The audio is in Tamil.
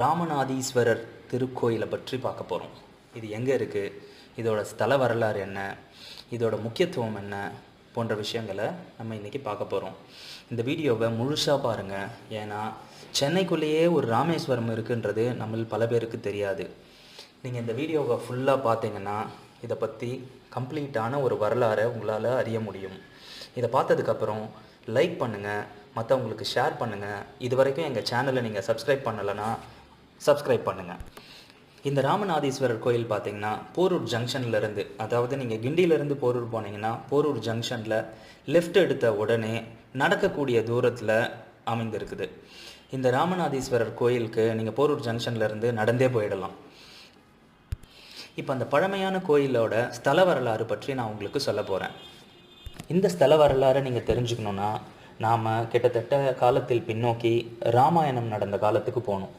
ராமநாதீஸ்வரர் திருக்கோயிலை பற்றி பார்க்க போகிறோம். இது எங்கே இருக்குது, இதோட ஸ்தல வரலாறு என்ன, இதோட முக்கியத்துவம் என்ன போன்ற விஷயங்களை நம்ம இன்றைக்கி பார்க்க போகிறோம். இந்த வீடியோவை முழுசாக பாருங்கள். ஏன்னா சென்னைக்குள்ளேயே ஒரு ராமேஸ்வரம் இருக்குன்றது நம்ம பல பேருக்கு தெரியாது. நீங்கள் இந்த வீடியோவை ஃபுல்லாக பார்த்தீங்கன்னா இதை பற்றி கம்ப்ளீட்டான ஒரு வரலாறை உங்களால் அறிய முடியும். இதை பார்த்ததுக்கப்புறம் லைக் பண்ணுங்கள், மற்றவங்களுக்கு ஷேர் பண்ணுங்கள். இது வரைக்கும் எங்கள் சேனலை நீங்கள் சப்ஸ்கிரைப் பண்ணலைன்னா சப்ஸ்கிரைப் பண்ணுங்கள். இந்த ராமநாதீஸ்வரர் கோயில் பார்த்திங்கன்னா போரூர் ஜங்ஷன்லேருந்து, அதாவது நீங்கள் கிண்டியிலேருந்து போரூர் போனீங்கன்னா போரூர் ஜங்ஷனில் லெஃப்ட் எடுத்த உடனே நடக்கக்கூடிய தூரத்தில் அமைந்திருக்குது. இந்த ராமநாதீஸ்வரர் கோயிலுக்கு நீங்கள் போரூர் ஜங்ஷன்லேருந்து நடந்தே போயிடலாம். இப்போ அந்த பழமையான கோயிலோட ஸ்தல வரலாறு பற்றி நான் உங்களுக்கு சொல்ல போகிறேன். இந்த ஸ்தல வரலாறை நீங்கள் தெரிஞ்சுக்கணுன்னா நாம் கிட்டத்தட்ட காலத்தில் பின்னோக்கி ராமாயணம் நடந்த காலத்துக்கு போகணும்.